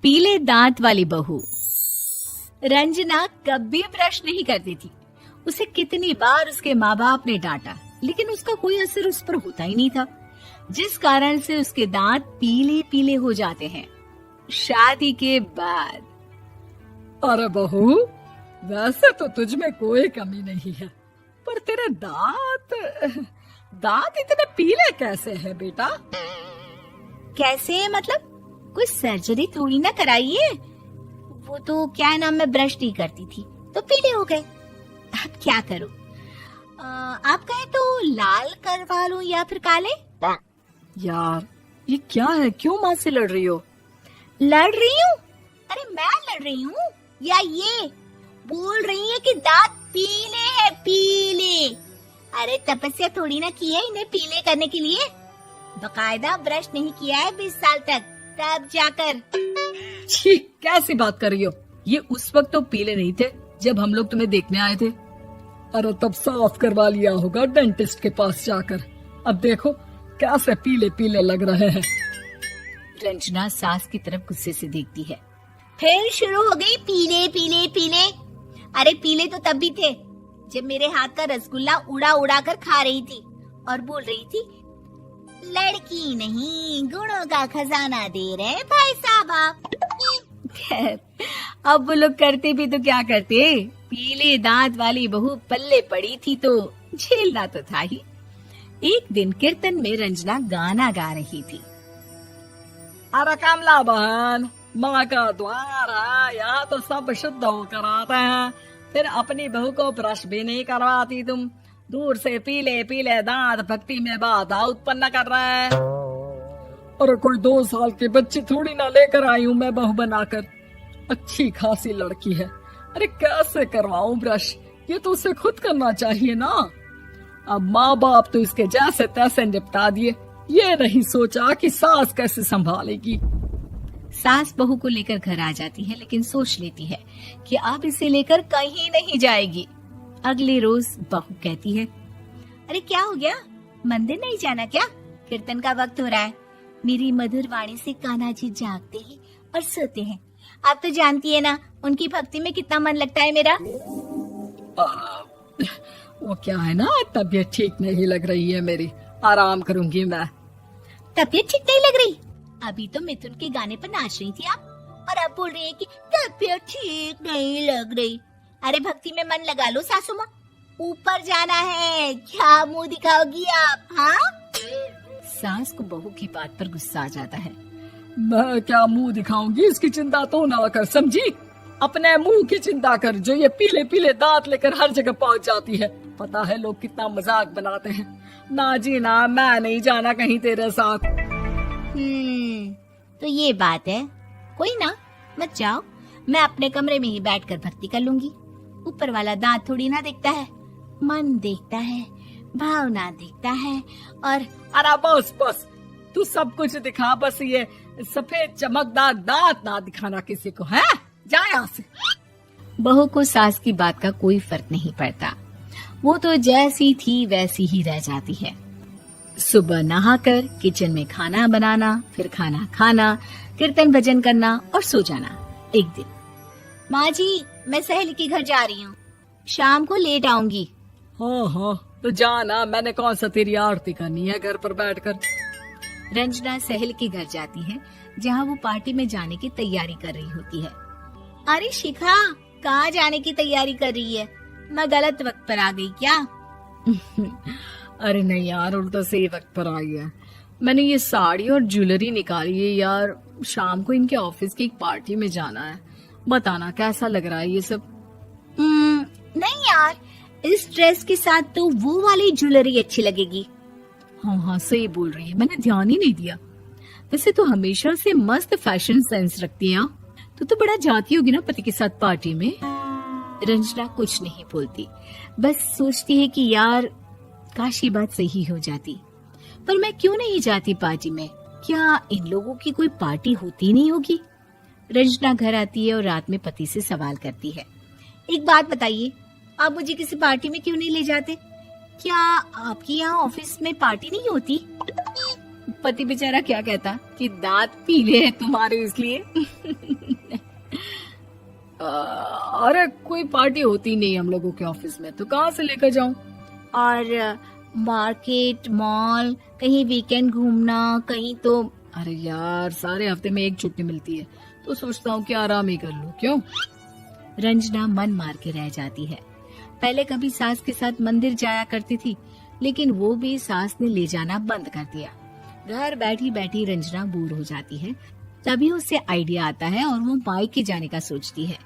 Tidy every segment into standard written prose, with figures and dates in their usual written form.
पीले दांत वाली बहू। रंजना कभी ब्रश नहीं करती थी। उसे कितनी बार उसके माँ बाप ने डांटा, लेकिन उसका कोई असर उस पर होता ही नहीं था, जिस कारण से उसके दांत पीले पीले हो जाते हैं। शादी के बाद अरे बहू, वैसे तो तुझ में कोई कमी नहीं है, पर तेरे दांत इतने पीले कैसे हैं बेटा? कैसे मतलब? कोई सर्जरी थोड़ी ना कराइए। वो तो क्या नाम, मैं ब्रश नहीं करती थी तो पीले हो गए। अब क्या करूं? आप कहें तो लाल करवा लूं या फिर काले? यार ये क्या है, क्यों माँ से लड़ रही हो? लड़ रही हूँ? अरे मैं लड़ रही हूँ या ये बोल रही है कि दांत पीले हैं, पीले। अरे तपस्या थोड़ी ना की है इन्हें पीले करने के लिए। बकायदा ब्रश नहीं किया है 20 साल तक, तब जाकर। छी, कैसी बात कर रही हो? ये उस वक्त तो पीले नहीं थे जब हम लोग तुम्हें देखने आए थे। अरे तब साफ करवा लिया होगा डेंटिस्ट के पास जाकर। अब देखो कैसे पीले पीले लग रहे हैं। रंजना सास की तरफ गुस्से से देखती है। फिर शुरू हो गई पीले पीले पीले। अरे पीले तो तब भी थे जब मेरे हाथ का रसगुल्ला उड़ा उड़ा कर खा रही थी और बोल रही थी, लड़की नहीं गुणों का खजाना दे रहे भाई साहब आप। खैर, अब वो लोग करते भी तो क्या करते, पीले दांत वाली बहू पल्ले पड़ी थी तो झेलना तो था ही। एक दिन कीर्तन में रंजना गाना गा रही थी। अरे कमला बहन, माँ का द्वार है, यहाँ तो सब शुद्ध होकर आते हैं, फिर अपनी बहू को ब्रश भी नहीं करवाती तुम। दूर से पीले पीले दांत भक्ति में बाधा उत्पन्न कर रहे हैं। अरे कोई 2 साल की बच्ची थोड़ी ना लेकर आई हूँ मैं बहू बनाकर। अच्छी खासी लड़की है, अरे कैसे करवाऊं ब्रश? ये तो उसे खुद करना चाहिए ना। अब माँ बाप तो इसके जैसे तैसे निपटा दिए, ये नहीं सोचा कि सास कैसे संभालेगी। सास बहू को लेकर घर आ जाती है, लेकिन सोच लेती है कि अब इसे लेकर कहीं नहीं जाएगी। अगले रोज बहू कहती है, अरे क्या हो गया, मंदिर नहीं जाना क्या? कीर्तन का वक्त हो रहा है। मेरी मधुर वाणी से कान्हा जी जागते हैं और सोते हैं। आप तो जानती है ना उनकी भक्ति में कितना मन लगता है मेरा। वो क्या है ना, तबीयत ठीक नहीं लग रही है मेरी, आराम करूंगी मैं। तबीयत ठीक नहीं लग रही? अभी तो मिथुन के गाने पर नाच रही थी आप, और अब बोल रही है कि तबीयत ठीक नहीं लग रही। अरे भक्ति में मन लगा लो सासू माँ, ऊपर जाना है, क्या मुंह दिखाओगी आप? हाँ? सास को बहू की बात पर गुस्सा आ जाता है। मैं क्या मुंह दिखाऊंगी, इसकी चिंता तो ना कर, समझी? अपने मुंह की चिंता कर, जो ये पीले पीले दांत लेकर हर जगह पहुंच जाती है। पता है लोग कितना मजाक बनाते हैं। ना जी ना, मैं नहीं जाना कहीं तेरे साथ। तो ये बात है, कोई ना, मत जाओ, मैं अपने कमरे में ही बैठकर भक्ति कर लूंगी। ऊपर वाला दांत थोड़ी ना देखता है, मन देखता है, भावना देखता है। और अरे बस बस, तू सब कुछ दिखा, बस ये सफेद चमकदार दांत ना दिखाना किसी को, है? जा यहाँ से। बहू को सास की बात का कोई फर्क नहीं पड़ता, वो तो जैसी थी वैसी ही रह जाती है। सुबह नहाकर किचन में खाना बनाना, फिर खाना खाना, कीर्तन भजन करना और सो जाना। एक दिन, माँ जी मैं सहेली के घर जा रही हूँ, शाम को लेट आऊंगी। हाँ हाँ तो जाना, मैंने कौन सा तेरी आरती करनी है घर पर बैठकर। रंजना सहेली के घर जाती है, जहाँ वो पार्टी में जाने की तैयारी कर रही होती है। अरे शिखा, कहाँ जाने की तैयारी कर रही है? मैं गलत वक्त पर आ गई क्या? अरे नहीं यार, उल्टा सही वक्त पर आई है। मैंने ये साड़ी और ज्वेलरी निकाली है यार, शाम को इनके ऑफिस की एक पार्टी में जाना है। बताना कैसा लग रहा है ये सब? नहीं यार, इस ड्रेस के साथ तो वो वाली ज्वेलरी अच्छी लगेगी। हाँ हाँ सही बोल रही है, मैंने ध्यान ही नहीं दिया। वैसे तो हमेशा से मस्त फैशन सेंस रखती है। तो बड़ा जाती होगी ना पति के साथ पार्टी में। रंजना कुछ नहीं बोलती, बस सोचती है कि यार काश ये बात सही हो जाती, पर मैं क्यों नहीं जाती पार्टी में? क्या इन लोगों की कोई पार्टी होती नहीं होगी? रंजना घर आती है और रात में पति से सवाल करती है, एक बात बताइए, आप मुझे किसी पार्टी में क्यों नहीं ले जाते? क्या आपके यहाँ ऑफिस में पार्टी नहीं होती? पति बेचारा क्या कहता कि दांत पीले हैं तुम्हारे इसलिए। अरे कोई पार्टी होती नहीं हम लोगों के ऑफिस में, तो कहाँ से लेकर जाऊं? और मार्केट, मॉल, कहीं वीकेंड घूमना, कहीं तो। अरे यार, सारे हफ्ते में एक छुट्टी मिलती है, तो सोचता हूँ कि आराम ही कर लूं। क्यों? रंजना मन मार के रह जाती है। पहले कभी सास के साथ मंदिर जाया करती थी, लेकिन वो भी सास ने ले जाना बंद कर दिया। घर बैठी बैठी रंजना बोर हो जाती है। तभी उसे आइडिया आता है और वो मायके जाने का सोचती है।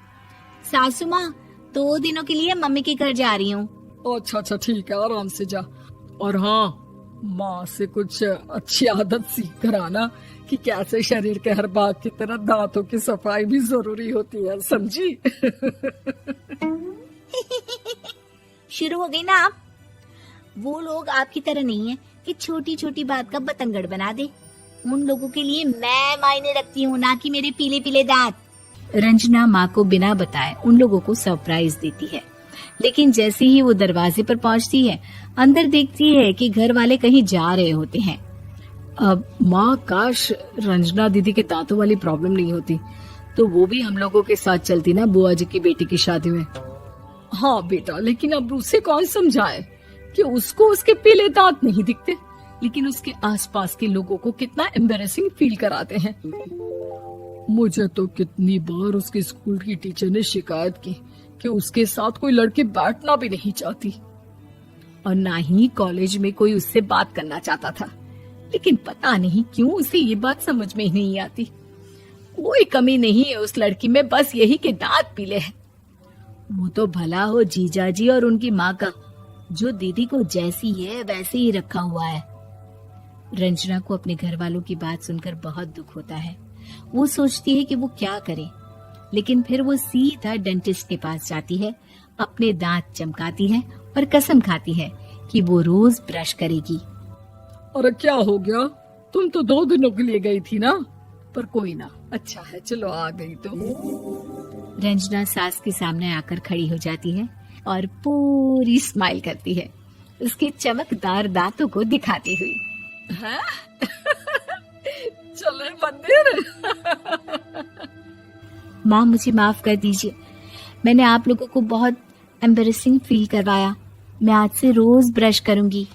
सासू माँ, 2 दिनों के लिए मम्मी के घर जा रही हूँ। अच्छा अच्छा ठीक है, आराम से जा। और हाँ, माँ से कुछ अच्छी आदत सीख कर आना कि कैसे शरीर के हर भाग की तरह दांतों की सफाई भी जरूरी होती है, समझी? शुरू हो गई ना आप। वो लोग आपकी तरह नहीं है कि छोटी छोटी बात का बतंगड़ बना दे। उन लोगों के लिए मैं मायने रखती हूँ, ना कि मेरे पीले पीले दांत। रंजना माँ को बिना बताए उन लोगों को सरप्राइज देती है, लेकिन जैसे ही वो दरवाजे पर पहुंचती है, अंदर देखती है कि घर वाले कहीं जा रहे होते हैं। अब माँ, काश रंजना दीदी के दांतों वाली प्रॉब्लम नहीं होती, तो वो भी हम लोगों के साथ चलती ना बुआ जी की बेटी की शादी में। हाँ बेटा, लेकिन अब उसे कौन समझाए कि उसको उसके पीले दांत नहीं दिखते, लेकिन उसके आसपास के लोगों को कितना एम्बैरेसिंग फील कराते हैं। मुझे तो कितनी बार उसके स्कूल की टीचर ने शिकायत की कि उसके साथ कोई लड़की बैठना भी नहीं चाहती, और ना ही कॉलेज में कोई उससे बात करना चाहता था। लेकिन पता नहीं क्यों उसे ये बात समझ में ही नहीं आती। कोई कमी नहीं है उस लड़की में, बस यही कि दांत पीले हैं। वो तो भला हो जीजा जी और उनकी माँ का, जो दीदी को जैसी है वैसे ही रखा हुआ है। रंजना को अपने घर वालों की बात सुनकर बहुत दुख होता है। वो सोचती है कि वो क्या करे, लेकिन फिर वो सीधा डेंटिस्ट के पास जाती है, अपने दांत चमकाती है और कसम खाती है कि वो रोज ब्रश करेगी। अरे क्या हो गया? तुम तो 2 दिनों के लिए गई थी ना, पर कोई ना, अच्छा है, चलो आ गई तो। रंजना सास के सामने आकर खड़ी हो जाती है और पूरी स्माइल करती है, उसके चमकदार दांतों को दिखाती हुई। हैं? चले मंदिर। माँ, मुझे माफ कर दीजिए, मैंने आप लोगों को बहुत एम्बैरेसिंग फील करवाया। मैं आज से रोज ब्रश करूंगी।